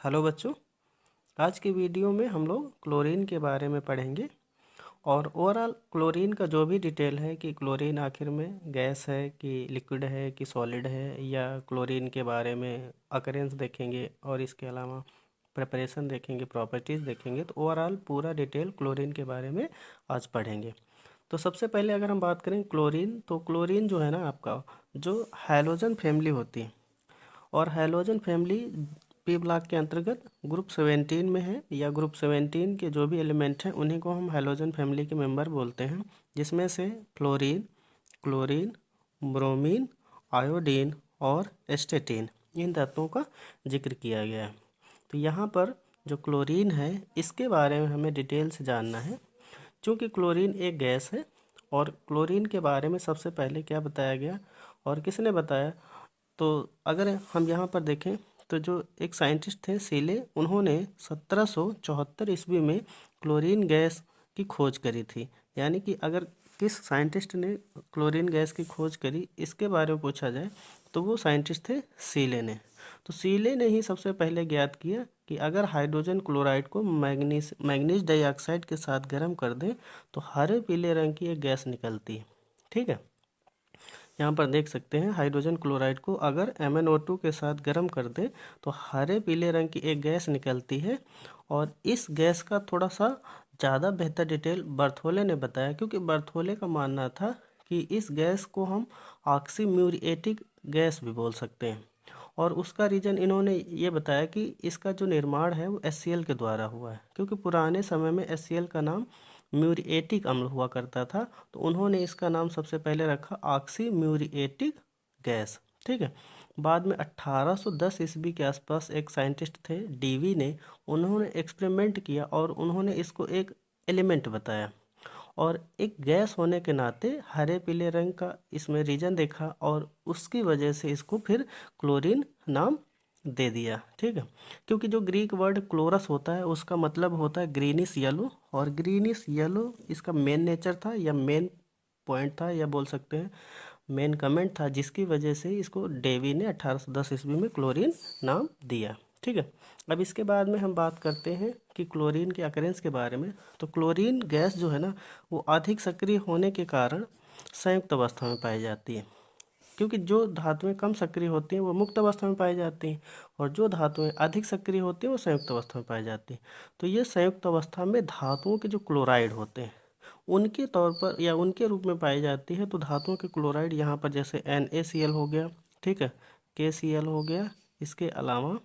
Hello बच्चों, आज की वीडियो में हम लोग क्लोरीन के बारे में पढ़ेंगे और ओवरऑल क्लोरीन का जो भी डिटेल है कि क्लोरीन आखिर में गैस है कि लिक्विड है कि सॉलिड है, या क्लोरीन के बारे में अकरेंस देखेंगे और इसके अलावा प्रिपरेशन देखेंगे, प्रॉपर्टीज़ देखेंगे। तो ओवरऑल पूरा डिटेल क्लोरीन के बारे में आज पढ़ेंगे। तो सबसे पहले अगर हम बात करें क्लोरीन, तो क्लोरीन जो है ना आपका जो हैलोजन फैमिली होती है, और हैलोजन फैमिली पी ब्लॉक के अंतर्गत ग्रुप 17 में है, या ग्रुप 17 के जो भी एलिमेंट हैं उन्हीं को हम हैलोजन फैमिली के मेंबर बोलते हैं, जिसमें से फ्लोरीन, क्लोरीन, ब्रोमीन, आयोडीन और एस्टेटीन, इन तत्वों का जिक्र किया गया है। तो यहाँ पर जो क्लोरीन है इसके बारे में हमें डिटेल से जानना है, क्योंकि क्लोरीन एक गैस है। और क्लोरीन के बारे में सबसे पहले क्या बताया गया और किसने बताया, तो अगर हम यहाँ पर देखें तो जो एक साइंटिस्ट थे सीले, उन्होंने 1774 ईस्वी में क्लोरीन गैस की खोज करी थी। यानी कि अगर किस साइंटिस्ट ने क्लोरीन गैस की खोज करी इसके बारे में पूछा जाए तो वो साइंटिस्ट थे सीले ने। तो सीले ने ही सबसे पहले ज्ञात किया कि अगर हाइड्रोजन क्लोराइड को मैग्नीज डाइऑक्साइड के साथ गर्म कर दें तो हरे पीले रंग की एक गैस निकलती है। ठीक है, यहाँ पर देख सकते हैं हाइड्रोजन क्लोराइड को अगर MnO2 के साथ गर्म कर दें तो हरे पीले रंग की एक गैस निकलती है। और इस गैस का थोड़ा सा ज़्यादा बेहतर डिटेल बर्थोले ने बताया, क्योंकि बर्थोले का मानना था कि इस गैस को हम ऑक्सीम्यूरिएटिक गैस भी बोल सकते हैं। और उसका रीज़न इन्होंने ये बताया कि इसका जो निर्माण है वो HCl के द्वारा हुआ है, क्योंकि पुराने समय में HCl का नाम म्यूरिएटिक अम्ल हुआ करता था, तो उन्होंने इसका नाम सबसे पहले रखा ऑक्सी म्यूरिएटिक गैस। ठीक है, बाद में 1810 ईस्वी के आसपास एक साइंटिस्ट थे डीवी ने, उन्होंने एक्सपेरिमेंट किया और उन्होंने इसको एक एलिमेंट बताया, और एक गैस होने के नाते हरे पीले रंग का इसमें रीजन देखा और उसकी वजह से इसको फिर क्लोरीन नाम दे दिया। ठीक है, क्योंकि जो ग्रीक वर्ड क्लोरस होता है उसका मतलब होता है ग्रीनिश येलो, और ग्रीनिश येलो इसका मेन नेचर था या मेन पॉइंट था, या बोल सकते हैं मेन कमेंट था, जिसकी वजह से इसको डेवी ने 1810 ईस्वी में क्लोरीन नाम दिया। ठीक है, अब इसके बाद में हम बात करते हैं कि क्लोरीन के अकरेंस के बारे में। तो क्लोरीन गैस जो है ना वो अधिक सक्रिय होने के कारण संयुक्त अवस्था में पाई जाती है, क्योंकि जो धातुएं कम सक्रिय होती हैं वो मुक्त अवस्था में पाई जाती हैं, और जो धातुएं अधिक सक्रिय होती हैं वो संयुक्त अवस्था में पाई जाती हैं। तो ये संयुक्त अवस्था में धातुओं के जो क्लोराइड होते हैं उनके तौर पर या उनके रूप में पाई जाती है। तो धातुओं के क्लोराइड यहाँ पर जैसे NaCl हो गया, ठीक है, KCl हो गया, इसके अलावा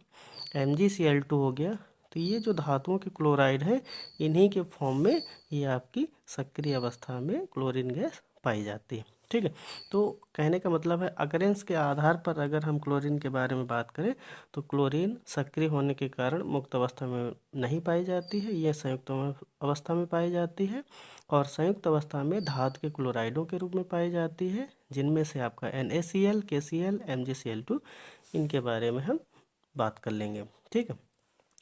MgCl2 हो गया। तो ये जो धातुओं के क्लोराइड है इन्हीं के फॉर्म में ये आपकी सक्रिय अवस्था में क्लोरीन गैस पाई जाती है। ठीक है, तो कहने का मतलब है अकरेंस के आधार पर अगर हम क्लोरीन के बारे में बात करें तो क्लोरीन सक्रिय होने के कारण मुक्त अवस्था में नहीं पाई जाती है, यह संयुक्त अवस्था में पाई जाती है, और संयुक्त अवस्था में धातु के क्लोराइडों के रूप में पाई जाती है, जिनमें से आपका NaCl, KCl, MgCl2, इनके बारे में हम बात कर लेंगे। ठीक है,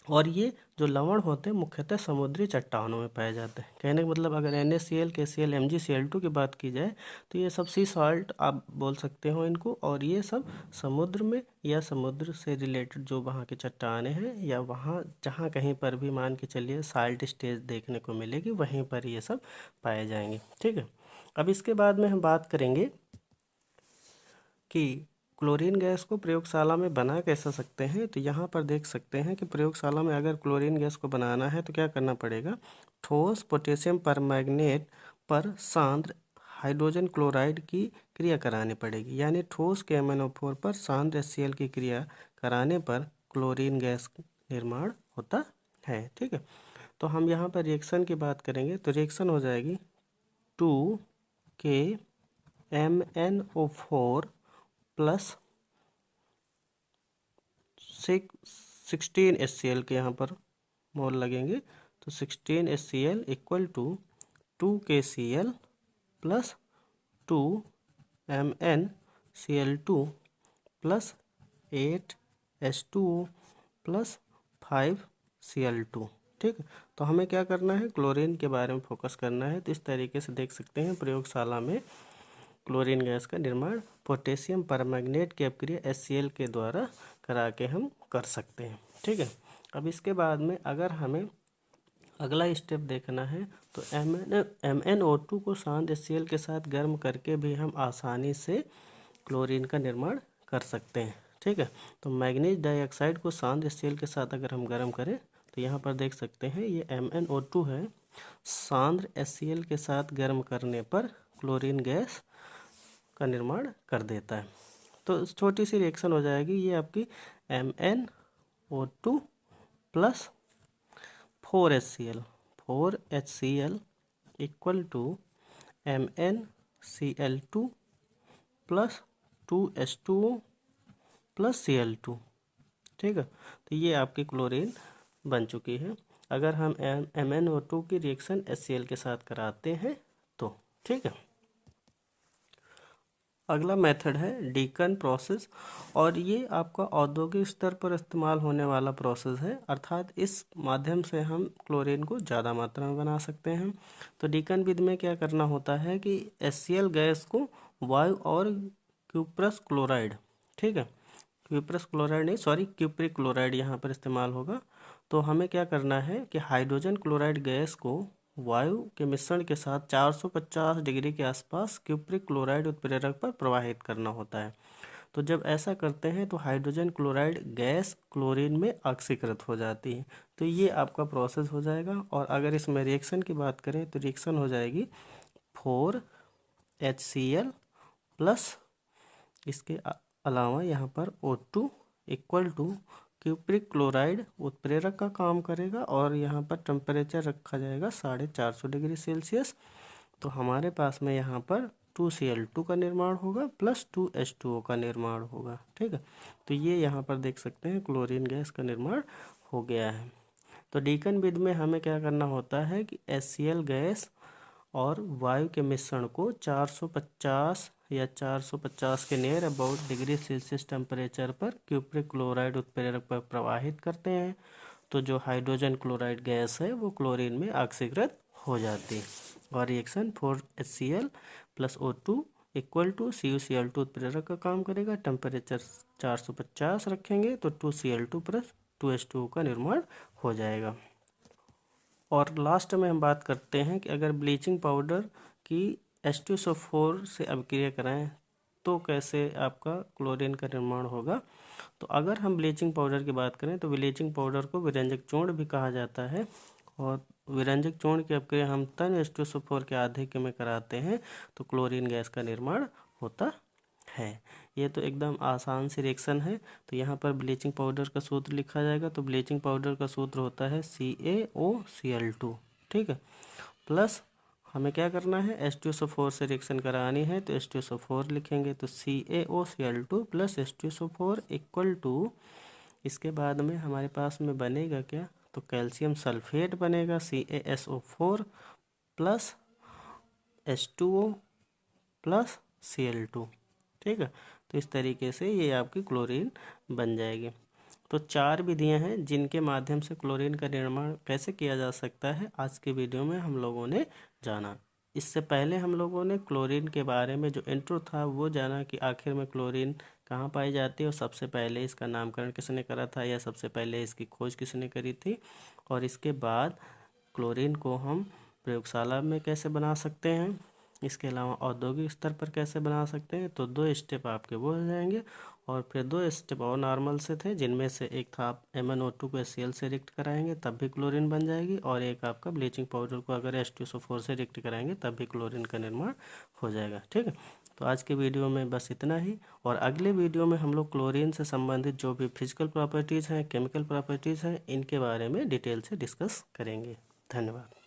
और ये जो लवण होते हैं मुख्यतः समुद्री चट्टानों में पाए जाते हैं। कहने का मतलब अगर NaCl, KCl, MgCl2 की बात की जाए तो ये सब सी सॉल्ट आप बोल सकते हो इनको, और ये सब समुद्र में या समुद्र से रिलेटेड जो वहाँ के चट्टानें हैं, या वहाँ जहाँ कहीं पर भी मान के चलिए साल्ट स्टेज देखने को मिलेगी वहीं पर ये सब पाए जाएंगे। ठीक है, अब इसके बाद में हम बात करेंगे कि क्लोरीन गैस को प्रयोगशाला में बना कैसे सकते हैं। तो यहाँ पर देख सकते हैं कि प्रयोगशाला में अगर क्लोरीन गैस को बनाना है तो क्या करना पड़ेगा, ठोस पोटेशियम परमैंगनेट पर सांद्र हाइड्रोजन क्लोराइड की क्रिया करानी पड़ेगी, यानी ठोस के MnO4 पर सांद्र HCl की क्रिया कराने पर क्लोरीन गैस निर्माण होता है। ठीक है, तो हम यहाँ पर रिएक्शन की बात करेंगे तो रिएक्शन हो जाएगी 2K MnO4 प्लस 16 HCl के यहाँ पर मोल लगेंगे, तो 16 HCl equal to 2 KCl plus 2 MnCl2 plus 8 H2O plus 5 Cl2। ठीक है, तो हमें क्या करना है, क्लोरीन के बारे में फोकस करना है। तो इस तरीके से देख सकते हैं प्रयोगशाला में क्लोरीन गैस का निर्माण पोटेशियम परमैंगनेट की अपक्रिया HCl के द्वारा करा के हम कर सकते हैं। ठीक है, अब इसके बाद में अगर हमें अगला स्टेप देखना है तो MnO2 को शांत HCl के साथ गर्म करके भी हम आसानी से क्लोरीन का निर्माण कर सकते हैं। ठीक है, तो मैग्नीज डाइऑक्साइड को शांत HCl के साथ अगर हम गर्म करें तो यहाँ पर देख सकते हैं ये MnO2 है, सांद्र HCl के साथ गर्म करने पर क्लोरीन गैस का निर्माण कर देता है। तो छोटी सी रिएक्शन हो जाएगी, ये आपकी MnO2 plus 4HCl equal to MnCl2 plus 2H2O plus Cl2। ठीक है, तो ये आपकी क्लोरीन बन चुकी है अगर हम MnO2 की रिएक्शन HCl के साथ कराते हैं तो। ठीक है, अगला मेथड है डीकन प्रोसेस, और ये आपका औद्योगिक स्तर पर इस्तेमाल होने वाला प्रोसेस है, अर्थात इस माध्यम से हम क्लोरीन को ज़्यादा मात्रा में बना सकते हैं। तो डीकन विधि में क्या करना होता है कि HCl गैस को वायु और क्यूप्रस क्लोराइड, ठीक है, क्यूप्रस क्लोराइड नहीं सॉरी क्यूप्रिक क्लोराइड यहाँ पर इस्तेमाल होगा। तो हमें क्या करना है कि हाइड्रोजन क्लोराइड गैस को वायु के मिश्रण के साथ 450 डिग्री के आसपास क्यूप्रिक क्लोराइड उत्प्रेरक पर प्रवाहित करना होता है। तो जब ऐसा करते हैं तो हाइड्रोजन क्लोराइड गैस क्लोरीन में ऑक्सीकृत हो जाती है। तो ये आपका प्रोसेस हो जाएगा। और अगर इसमें रिएक्शन की बात करें तो रिएक्शन हो जाएगी 4HCl प्लस इसके अलावा यहाँ पर O2 equal to cupric chloride उत्प्रेरक का काम करेगा और यहाँ पर टेम्परेचर रखा जाएगा 450 डिग्री सेल्सियस। तो हमारे पास में यहाँ पर 2Cl2 का निर्माण होगा प्लस 2H2O का निर्माण होगा। ठीक है, तो ये यहाँ पर देख सकते हैं क्लोरीन गैस का निर्माण हो गया है। तो डीकन विधि में हमें क्या करना होता है कि HCl गैस और वायु के मिश्रण को 450 या 450 के near about degree Celsius temperature पर क्यूप्रिक क्लोराइड उत्प्रेरक पर प्रवाहित करते हैं। तो जो हाइड्रोजन क्लोराइड गैस है वो क्लोरीन में ऑक्सीकृत हो जाती है और reaction 4HCl plus O2 equal to CuCl2 उत्प्रेरक का काम करेगा। टेम्परेचर 450 रखेंगे तो 2Cl2 प्लस 2H2O का निर्माण हो जाएगा। और लास्ट में हम बात करते हैं कि अगर ब्लीचिंग पाउडर की H2SO4 से अभिक्रिया कराएं तो कैसे आपका क्लोरीन का निर्माण होगा। तो अगर हम ब्लीचिंग पाउडर की बात करें तो ब्लीचिंग पाउडर को विरंजक चूर्ण भी कहा जाता है, और विरंजक चूर्ण की अभिक्रिया हम तन H2SO4 के आधिक्य में कराते हैं तो क्लोरीन गैस का निर्माण होता है। ये तो एकदम आसान सी रिएक्शन है। तो यहाँ पर ब्लीचिंग पाउडर का सूत्र लिखा जाएगा। तो ब्लीचिंग पाउडर का सूत्र होता है CaOCl2। ठीक है, प्लस हमें क्या करना है H2SO4 से रिएक्शन करानी है तो H2SO4 लिखेंगे। तो CaOCl2 plus H2SO4 equal to इसके बाद में हमारे पास में बनेगा क्या, तो कैल्शियम सल्फेट बनेगा CaSO4 plus H2O plus Cl2। ठीक है, तो इस तरीके से ये आपकी क्लोरीन बन जाएगी। तो 4 विधियां हैं जिनके माध्यम से क्लोरीन का निर्माण कैसे किया जा सकता है आज के वीडियो में हम लोगों ने जाना। इससे पहले हम लोगों ने क्लोरीन के बारे में जो इंट्रो था वो जाना कि आखिर में क्लोरीन कहाँ पाई जाती है और सबसे पहले इसका नामकरण किसने करा था या सबसे पहले इसकी खोज किसने करी थी, और इसके बाद क्लोरीन को हम प्रयोगशाला में कैसे बना सकते हैं, इसके अलावा औद्योगिक स्तर पर कैसे बना सकते हैं। तो 2 स्टेप आपके वो हो जाएंगे। और फिर 2 स्टेप और नॉर्मल से थे जिनमें से एक था आप MnO2 को HCl से रिएक्ट कराएंगे तब भी क्लोरीन बन जाएगी, और एक आपका ब्लीचिंग पाउडर को अगर H2SO4 से रिएक्ट कराएंगे तब भी क्लोरीन का निर्माण हो जाएगा। ठीक है, तो आज के वीडियो में बस इतना ही, और अगले वीडियो में हम लोग क्लोरीन से संबंधित जो भी फिजिकल प्रॉपर्टीज़ हैं, केमिकल प्रॉपर्टीज़ हैं, इनके बारे में डिटेल से डिस्कस करेंगे। धन्यवाद।